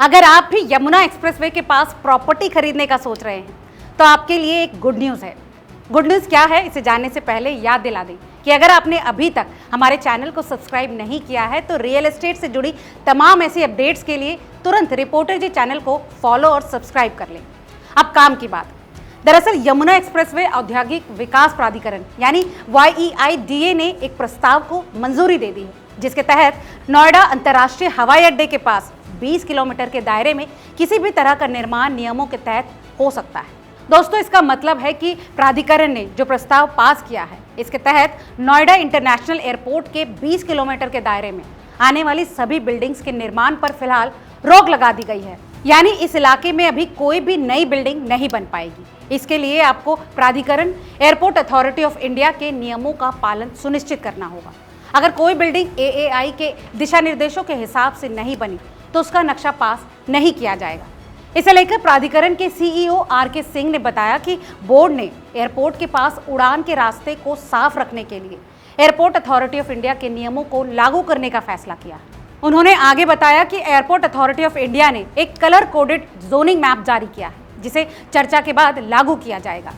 अगर आप भी यमुना एक्सप्रेसवे के पास प्रॉपर्टी खरीदने का सोच रहे हैं तो आपके लिए एक गुड न्यूज़ है। गुड न्यूज़ क्या है, इसे जानने से पहले याद दिला दें कि अगर आपने अभी तक हमारे चैनल को सब्सक्राइब नहीं किया है तो रियल एस्टेट से जुड़ी तमाम ऐसी अपडेट्स के लिए तुरंत रिपोर्टर जी चैनल को फॉलो और सब्सक्राइब कर लें। अब काम की बात। दरअसल यमुना एक्सप्रेसवे औद्योगिक विकास प्राधिकरण यानी YEIDA ने एक प्रस्ताव को मंजूरी दे दी है, जिसके तहत नोएडा अंतर्राष्ट्रीय हवाई अड्डे के पास 20 किलोमीटर के दायरे में किसी भी तरह का निर्माण नियमों के तहत हो सकता है। दोस्तों, इसका मतलब है कि प्राधिकरण ने जो प्रस्ताव पास किया है, इसके तहत नोएडा इंटरनेशनल एयरपोर्ट के 20 किलोमीटर के दायरे में आने वाली सभी बिल्डिंग्स के निर्माण पर फिलहाल रोक लगा दी गई है। यानी इस इलाके में अभी कोई भी नई बिल्डिंग नहीं बन पाएगी। इसके लिए आपको प्राधिकरण एयरपोर्ट अथॉरिटी ऑफ इंडिया के नियमों का पालन सुनिश्चित करना होगा। अगर कोई बिल्डिंग AAI के दिशा निर्देशों के हिसाब से नहीं बनी तो उसका नक्शा पास नहीं किया जाएगा। इसे लेकर प्राधिकरण के CEO RK सिंह ने बताया कि बोर्ड ने एयरपोर्ट के पास उड़ान के रास्ते को साफ रखने के लिए एयरपोर्ट अथॉरिटी ऑफ इंडिया के नियमों को लागू करने का फैसला किया। उन्होंने आगे बताया कि एयरपोर्ट अथॉरिटी ऑफ इंडिया ने एक कलर कोडेड जोनिंग मैप जारी किया है, जिसे चर्चा के बाद लागू किया जाएगा।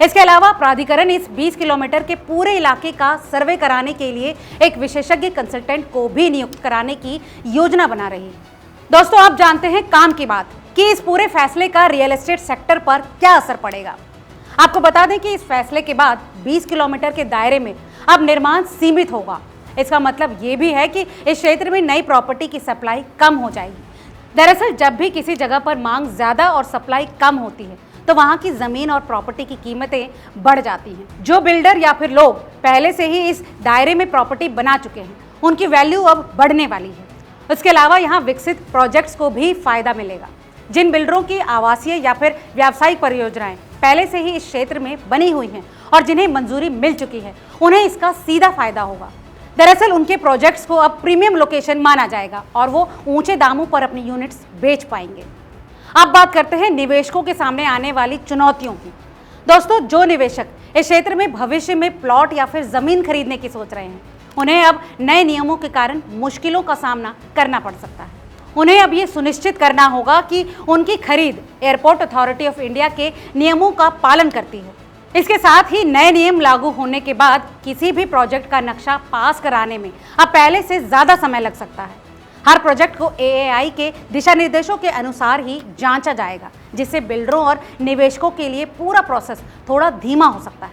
इसके अलावा प्राधिकरण इस 20 किलोमीटर के पूरे इलाके का सर्वे कराने के लिए एक विशेषज्ञ कंसल्टेंट को भी नियुक्त कराने की योजना बना रही है। दोस्तों, आप जानते हैं काम की बात कि इस पूरे फैसले का रियल एस्टेट सेक्टर पर क्या असर पड़ेगा। आपको बता दें कि इस फैसले के बाद 20 किलोमीटर के दायरे में अब निर्माण सीमित होगा। इसका मतलब ये भी है कि इस क्षेत्र में नई प्रॉपर्टी की सप्लाई कम हो जाएगी। दरअसल जब भी किसी जगह पर मांग ज्यादा और सप्लाई कम होती है तो वहां की जमीन और प्रॉपर्टी की कीमतें बढ़ जाती हैं। जो बिल्डर या फिर लोग पहले से ही इस दायरे में प्रॉपर्टी बना चुके हैं, उनकी वैल्यू अब बढ़ने वाली है। इसके अलावा यहाँ विकसित प्रोजेक्ट्स को भी फायदा मिलेगा। जिन बिल्डरों की आवासीय या फिर व्यावसायिक परियोजनाएं पहले से ही इस क्षेत्र में बनी हुई हैं और जिन्हें मंजूरी मिल चुकी है, उन्हें इसका सीधा फायदा होगा। दरअसल उनके प्रोजेक्ट्स को अब प्रीमियम लोकेशन माना जाएगा और वो ऊंचे दामों पर अपनी यूनिट्स बेच पाएंगे। अब बात करते हैं निवेशकों के सामने आने वाली चुनौतियों की। दोस्तों, जो निवेशक इस क्षेत्र में भविष्य में प्लॉट या फिर जमीन खरीदने की सोच रहे हैं, उन्हें अब नए नियमों के कारण मुश्किलों का सामना करना पड़ सकता है। उन्हें अब ये सुनिश्चित करना होगा कि उनकी खरीद एयरपोर्ट अथॉरिटी ऑफ इंडिया के नियमों का पालन करती है। इसके साथ ही नए नियम लागू होने के बाद किसी भी प्रोजेक्ट का नक्शा पास कराने में अब पहले से ज़्यादा समय लग सकता है। हर प्रोजेक्ट को AAI के दिशा निर्देशों के अनुसार ही जांचा जाएगा, जिससे बिल्डरों और निवेशकों के लिए पूरा प्रोसेस थोड़ा धीमा हो सकता है।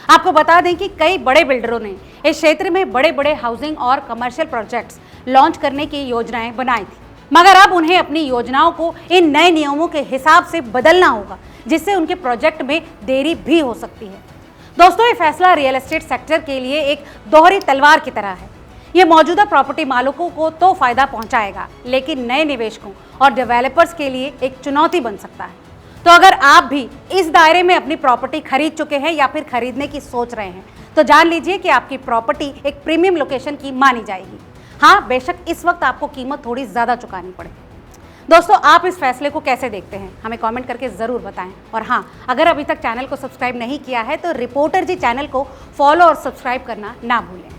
आपको बता दें कि कई बड़े बिल्डरों ने इस क्षेत्र में बड़े बड़े हाउसिंग और कमर्शियल प्रोजेक्ट्स लॉन्च करने की योजनाएं बनाई थी, मगर अब उन्हें अपनी योजनाओं को इन नए नियमों के हिसाब से बदलना होगा, जिससे उनके प्रोजेक्ट में देरी भी हो सकती है। दोस्तों, ये फैसला रियल एस्टेट सेक्टर के लिए एक दोहरी तलवार की तरह है। ये मौजूदा प्रॉपर्टी मालिकों को तो फायदा पहुंचाएगा, लेकिन नए निवेशकों और डेवलपर्स के लिए एक चुनौती बन सकता है। तो अगर आप भी इस दायरे में अपनी प्रॉपर्टी खरीद चुके हैं या फिर खरीदने की सोच रहे हैं, तो जान लीजिए कि आपकी प्रॉपर्टी एक प्रीमियम लोकेशन की मानी जाएगी। हाँ, बेशक इस वक्त आपको कीमत थोड़ी ज़्यादा चुकानी पड़े। दोस्तों, आप इस फैसले को कैसे देखते हैं, हमें कमेंट करके ज़रूर बताएं। और हाँ, अगर अभी तक चैनल को सब्सक्राइब नहीं किया है तो रिपोर्टर जी चैनल को फॉलो और सब्सक्राइब करना ना भूलें।